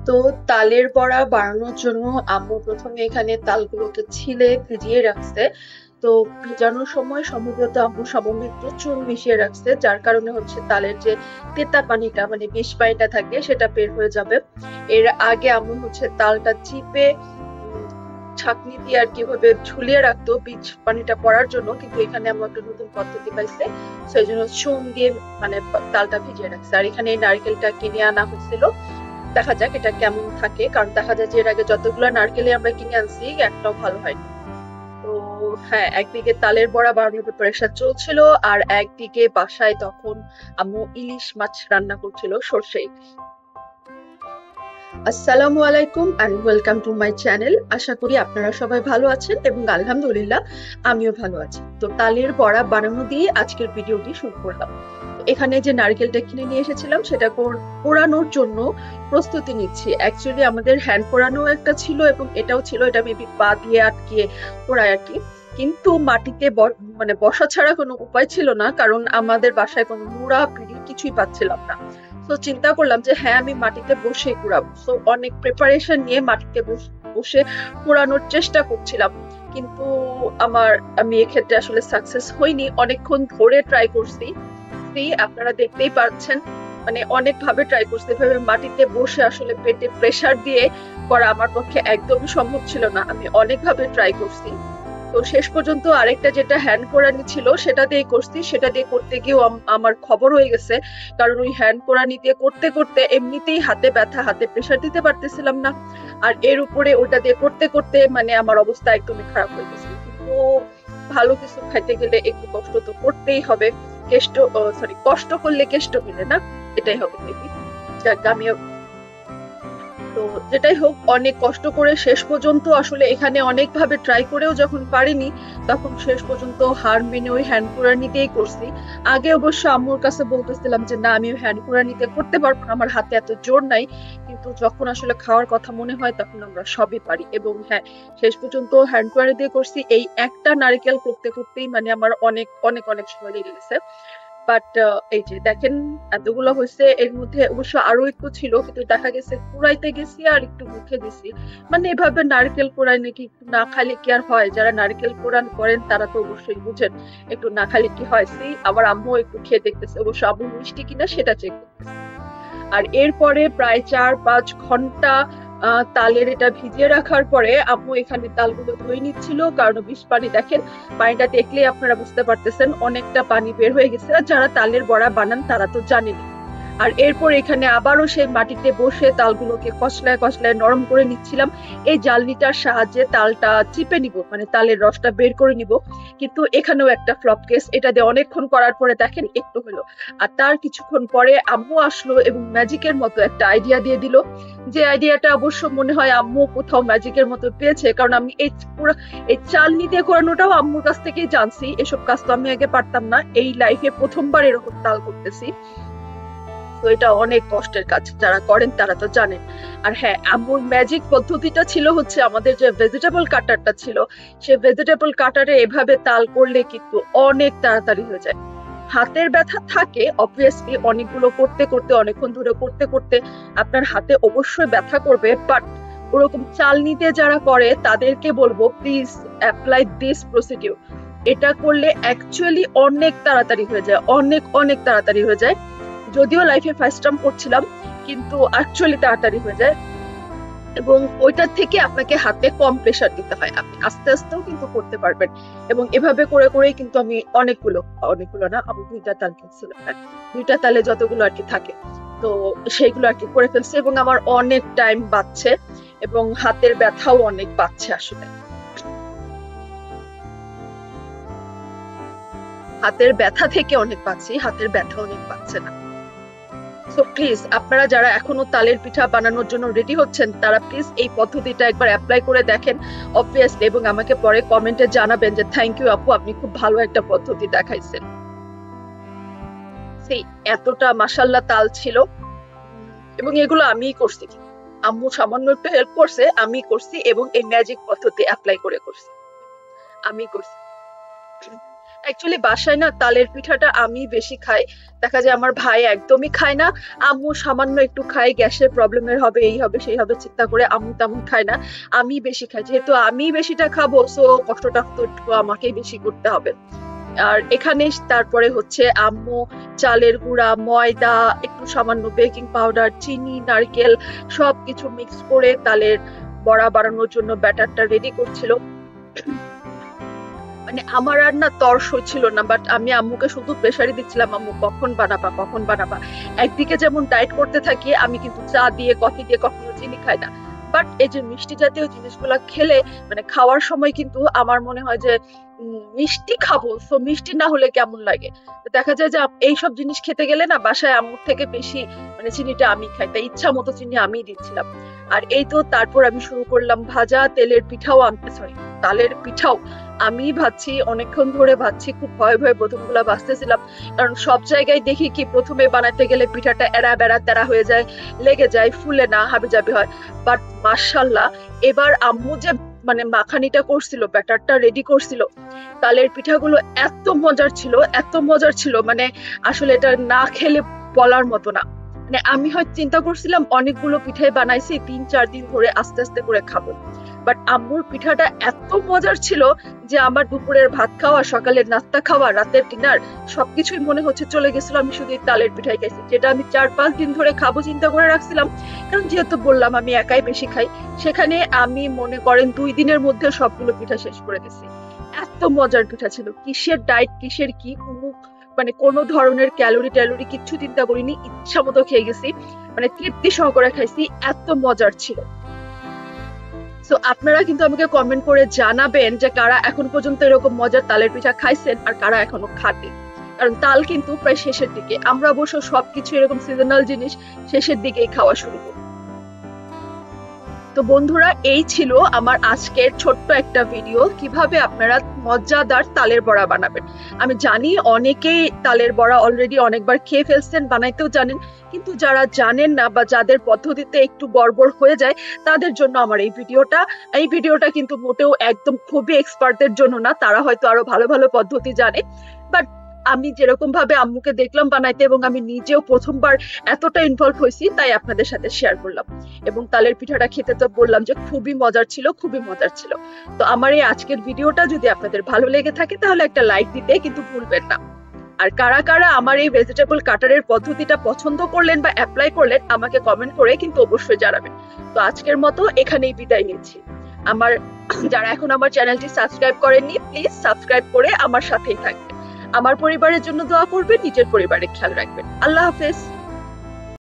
তো তালের বড়া বানানোর জন্য আম্মু প্রথমে এখানে তালগুলোকে ছিলে ভিজিয়ে রাখছে। তো ভিজানোর সময় সম্ভবত আম্মু সামান্য একটু চুন মিশিয়ে রাখছে, যার কারণে হচ্ছে তালের যে তেতা পানিটা মানে বিষ পানিটা থাকে সেটা বের হয়ে যাবে। এর আগে আম্মু হচ্ছে তালটা চিপে ছাঁকনি দিয়ে আর কিভাবে ঝুলিয়ে রাখতো বীজ পানিটা পড়ার জন্য, কিন্তু এখানে আমরা একটা নতুন পদ্ধতি পাইছে, সেই জন্য চুন দিয়ে মানে তালটা ভিজিয়ে রাখছে। আর এখানে এই নারকেলটা কিনে আনা হয়েছিল, দেখা যাক এটা কেমন থাকে, কারণ দেখা যায় যে এর আগে যতগুলো নারকেলে আমরা কিনে আনছি একটাও ভালো হয়নি। তো হ্যাঁ, একদিকে তালের বড়া বানানোর প্রিপারেশন চলছিল, আর একদিকে বাসায় তখন আম্মু ইলিশ মাছ রান্না করছিল সর্ষে। আসসালামু আলাইকুম and welcome to my channel. আশা করি আপনারা সবাই ভালো আছেন এবং আলহামদুলিল্লাহ আমিও ভালো আছি। তো তালের বড়া বানানো দিয়ে আজকের ভিডিওটি শুরু করলাম। এখানে যে নারকেলটা কিনে নিয়ে এসেছিলাম সেটা পোড়ানোর জন্য প্রস্তুতি নিচ্ছি। অ্যাকচুয়ালি আমাদের হ্যান্ড পোড়ানো একটা ছিল এবং এটাও ছিল, এটা মেবি পা দিয়ে আটকে পোড়ায় আর কি। কিন্তু মাটিতে মানে বসা ছাড়া কোনো উপায় ছিল না, কারণ আমাদের বাসায় কোনো মুড়া পিঁড়ি কিছুই পাচ্ছিলাম না। তো চিন্তা করলাম যে হ্যাঁ, আমি মাটিতে বসে কুড়াবো। তো অনেক প্রিপারেশন নিয়ে মাটিতে বসে কুড়ানোর চেষ্টা করছিলাম, কিন্তু আমি এক্ষেত্রে আসলে সাকসেস হইনি। অনেকক্ষণ ধরে ট্রাই করছি, আপনারা দেখতেই পাচ্ছেন, মানে অনেক ভাবে ট্রাই করছি। এভাবে মাটিতে বসে আসলে পেটে প্রেসার দিয়ে করা আমার পক্ষে একদমই সম্ভব ছিল না। আমি অনেক ভাবে ট্রাই করছি। তো শেষ পর্যন্ত আরেকটা যেটা হ্যান্ড কোরানি ছিল সেটা দিয়ে করছি, সেটা দিয়ে করতে গিয়েও আমার খবর হয়ে গেছে, কারণ ওই হ্যান্ড কোরানি দিয়ে করতে করতে এমনিতেই হাতে ব্যথা, হাতে প্রেসার দিতে পারতেছিলাম না, আর এর উপরে ওটা দিয়ে করতে করতে মানে আমার অবস্থা একদমই খারাপ হয়ে গেছিল। কিন্তু ভালো কিছু খাইতে গেলে একটু কষ্ট তো করতেই হবে। কষ্ট করলে কেষ্ট মিলে না, এটাই হবে মেবি। যাক, আমিও তো যেটাই হোক, অনেক কষ্ট করে শেষ পর্যন্ত আসলে এখানে অনেক ভাবে ট্রাই করেও যখন পারিনি, তখন শেষ পর্যন্ত হার মেনে ওই হ্যান্ড কুড়ানিতেই করছি। আগে অবশ্য আম্মুর কাছে বলতেছিলাম যে না, আমি হ্যান্ড কুড়ানিতে করতে পারবো না, আমার হাতে এত জোর নাই। কিন্তু যখন আসলে খাওয়ার কথা মনে হয় তখন আমরা সবই পারি। এবং হ্যাঁ, শেষ পর্যন্ত হ্যান্ড কুড়ানি দিয়ে করছি। এই একটা নারকেল করতে করতেই মানে আমার অনেক অনেক অনেক সময় লেগে গেছে। বাট এই যে দেখেন, এতগুলো হয়েছে, এর মধ্যে অবশ্য আরো একটু ছিল, কিন্তু দেখা গেছে কুড়াইতে গেছি আর একটু মুখে দিছি। মানে এভাবে নারকেল কোড়াই নাকি একটু না খাইলে কি আর হয়? যারা নারকেল কোড়ান করেন তারা তো অবশ্যই বুঝেন একটু না খাইলে কি হয়। আবার আম্মু একটু খেয়ে দেখতেছে, অবশ্য আম্মু মিষ্টি কিনা সেটা চেক করতেছে। আর এরপরে প্রায় 4-5 ঘন্টা তালের এটা ভিজিয়ে রাখার পরে আম্মু এখানে তালগুলো ধুয়ে নিচ্ছিল, কারণ বিষ পানি, দেখেন পানিটা দেখলেই আপনারা বুঝতে পারতেছেন অনেকটা পানি বের হয়ে গেছে। আর যারা তালের বড়া বানান তারা তো জানেনই। আর এরপর এখানে আবারও সেই মাটিতে বসে তালগুলোকে কচলায় কচলায় নরম করে নিচ্ছিলাম। এই জালনিটার সাহায্যে তালটা চিপে নিব, মানে তালের রসটা বের করে নিব। কিন্তু এখানেও একটা ফ্লপ কেস, এটা দিয়ে অনেকক্ষণ করার পরে দেখেন একটু হলো। আর তার কিছুক্ষণ পরে আম্মু আসলো এবং ম্যাজিকের মতো একটা আইডিয়া দিয়ে দিল, যে আইডিয়াটা অবশ্য মনে হয় আম্মু কোথাও ম্যাজিকের মতো পেয়েছে, কারণ আমি এই চালনি দিয়ে করানোটাও আম্মুর কাছ থেকেই জানছি। এসব কাজ তো আমি আগে পারতাম না, এই লাইফে প্রথমবার এরকম তাল করতেছি। তো এটা অনেক কষ্টের কাজ, যারা করেন তারা তো জানেন। আর হ্যাঁ, আম্মুর ম্যাজিক পদ্ধতিটা ছিল হচ্ছে আমাদের যে ভেজিটেবল কাটারটা ছিল, সে ভেজিটেবল কাটারে এভাবে তাল করলে কিন্তু অনেক তাড়াতাড়ি হয়ে যায়। হাতের ব্যথা থাকে অবভিয়াসলি, অনেকগুলো করতে করতে, অনেকক্ষণ ধরে করতে করতে আপনার হাতে অবশ্যই ব্যথা করবে, বাট ওরকম চালনিতে যারা করে তাদেরকে বলবো প্লিজ অ্যাপ্লাই দিস প্রসিডিউর। এটা করলে অ্যাকচুয়ালি অনেক তাড়াতাড়ি হয়ে যায়, অনেক অনেক তাড়াতাড়ি হয়ে যায়। যদিও লাইফে ফার্স্ট টাইম করছিলাম, কিন্তু অ্যাকচুয়ালি তাড়াতাড়ি হয়ে যায়। এবং ওইটার থেকে আপনাকে হাতে কম প্রেসার দিতে হয়, আপনি আস্তে আস্তেও কিন্তু করতে পারবেন। এবং এভাবে করে করেই কিন্তু আমি অনেকগুলো অনেকগুলো না, আমি 2টা তাল কিনছিলাম, 2টা তালে যতগুলো আর কি থাকে, তো সেইগুলো আর কি করে ফেলছি। এবং আমার অনেক টাইম বাঁচছে এবং হাতের ব্যথাও অনেক বাঁচছে। আসলে হাতের ব্যথা থেকে অনেক বাঁচি, হাতের ব্যথা অনেক বাঁচছে না। সো প্লিজ, আপনারা যারা এখনো তালের পিঠা বানানোর জন্য রেডি হচ্ছেন তারা প্লিজ এই পদ্ধতিটা একবার অ্যাপ্লাই করে দেখেন অবভিয়াসলি, এবং আমাকে পরে কমেন্টে জানাবেন যে থ্যাংক ইউ আপু, আপনি খুব ভালো একটা পদ্ধতি দেখাইছেন। সেই এতটা মাশাল্লাহ তাল ছিল, এবং এগুলো আমিই করছি, আম্মু সামান্য একটু হেল্প করছে, আমি করছি এবং এই ম্যাজিক পদ্ধতি অ্যাপ্লাই করে করছি, আমি করছি। অ্যাকচুয়ালি বাসায় না তালের পিঠাটা আমি বেশি খাই। দেখা যায় আমার ভাই একদমই খায় না, আম্মু সামান্য একটু খায়, গ্যাসের প্রবলেমের হবে, এই হবে সেই হবে চিন্তা করে আম্মু তেমন খায় না, আমি বেশি খাই। যেহেতু আমি বেশিটা খাবো, সো কষ্টটা তো একটু আমাকেই বেশি করতে হবে। আর এখানে তারপরে হচ্ছে আম্মু চালের গুঁড়া, ময়দা, একটু সামান্য বেকিং পাউডার, চিনি, নারকেল সবকিছু মিক্স করে তালের বড়া বানানোর জন্য ব্যাটারটা রেডি করছিল। মানে আমার আর না তর সইছিল না, বাট আমি আম্মুকে শুধু প্রেসারই দিচ্ছিলাম, আম্মু কখন বানাবা কখন বানাবা। একদিকে যেমন ডায়েট করতে থাকি, আমি কিন্তু চা দিয়ে কফি দিয়ে কখনো চিনি খাই না, বাট এই যে মিষ্টি জাতীয় জিনিসগুলা খেলে মানে খাওয়ার সময় কিন্তু আমার মনে হয় যে মিষ্টি খাবো, তো মিষ্টি না হলে কেমন লাগে। তো দেখা যায় যে এইসব জিনিস খেতে গেলে না বাসায় আম্মুর থেকে বেশি মানে চিনিটা আমি খাই, তাই ইচ্ছা মতো চিনি আমি দিচ্ছিলাম। আর এই তো তারপর আমি শুরু করলাম ভাজা, তেলের পিঠাও আনতে, সরি তালের পিঠাও আমি ভাবছি, অনেকক্ষণ ধরে ভাবছি, খুব ভয়ে ভয়ে প্রথমগুলা ভাজতেছিলাম, কারণ সব জায়গায় দেখি কি প্রথমে বানাতে গেলে পিঠাটা এড়া বেড়া তেরা হয়ে যায়, লেগে যায়, ফুলে না হাবিজাবি হয়। বাট মাশাআল্লাহ, এবার আম্মু যে মানে মাখানিটা করছিল, ব্যাটারটা রেডি করছিল, তালের পিঠাগুলো এত মজার ছিল, এত মজার ছিল, মানে আসলে এটা না খেলে বলার মতো না। মানে আমি হয়তো চিন্তা করছিলাম অনেকগুলো পিঠাই বানাইছি, 3-4 দিন ধরে আস্তে আস্তে করে খাবো, বাট আম্মুর পিঠাটা এত মজার ছিল যে আমার দুপুরের ভাত খাওয়া, সকালের নাস্তা খাওয়া, রাতের ডিনার সবকিছুই মনে হচ্ছে চলে গেছিল আমি শুধু এই তালের পিঠাই খাইছি, যেটা আমি 4-5 দিন ধরে খাবো চিন্তা করে রাখছিলাম। কারণ যেহেতু বললাম আমি একাই বেশি খাই, সেখানে আমি মনে করেন 2 দিনের মধ্যে সবগুলো পিঠা শেষ করে দিছি। এত মজার পিঠা ছিল, কিসের ডায়েট কিসের কি, মানে কোনো ধরনের ক্যালোরি ট্যালোরি কিচ্ছু চিন্তা করিনি, ইচ্ছা মতো খেয়ে গেছি, মানে তৃপ্তি সহকারে খাইছি, এত মজার ছিল। সো আপনারা কিন্তু আমাকে কমেন্ট করে জানাবেন যে কারা এখন পর্যন্ত এরকম মজার তালের পিঠা খাইছেন আর কারা এখনো খাতে। কারণ তাল কিন্তু প্রায় শেষের দিকে, আমরা অবশ্য সবকিছু এরকম সিজনাল জিনিস শেষের দিকেই খাওয়া শুরু করি। তো বন্ধুরা, এই ছিল আমার আজকের ছোট্ট একটা ভিডিও, কিভাবে আপনারা মজাদার তালের বড়া বানাবেন। আমি জানি অনেকেই তালের বড়া অলরেডি অনেকবার খেয়ে ফেলছেন, বানাইতেও জানেন, কিন্তু যারা জানেন না বা যাদের পদ্ধতিতে একটু গড়বড় হয়ে যায়, তাদের জন্য আমার এই ভিডিওটা কিন্তু মোটেও একদম খুবই এক্সপার্টদের জন্য না, তারা হয়তো আরো ভালো ভালো পদ্ধতি জানে, বাট আমি যেরকম ভাবে আম্মুকে দেখলাম বানাইতে এবং আমি নিজেও প্রথমবার এতটা ইনভলভ হয়েছি, তাই আপনাদের সাথে শেয়ার করলাম। এবং তালের পিঠাটা খেতে তো বললাম যে খুবই মজার ছিল, খুবই মজার ছিল। তো আমার এই আজকের ভিডিওটা যদি আপনাদের ভালো লেগে থাকে তাহলে একটা লাইক দিতে কিন্তু ভুলবেন না। আর কারা কারা আমার এই ভেজিটেবল কাটারের পদ্ধতিটা পছন্দ করলেন বা অ্যাপ্লাই করলেন আমাকে কমেন্ট করে কিন্তু অবশ্যই জানাবেন। তো আজকের মতো এখানেই বিদায় নিচ্ছি। আমার যারা এখন আমার চ্যানেলটি সাবস্ক্রাইব করেননি, প্লিজ সাবস্ক্রাইব করে আমার সাথেই থাকবেন। আমার পরিবারের জন্য দোয়া করবেন, নিজের পরিবারের খেয়াল রাখবেন। আল্লাহ হাফেজ।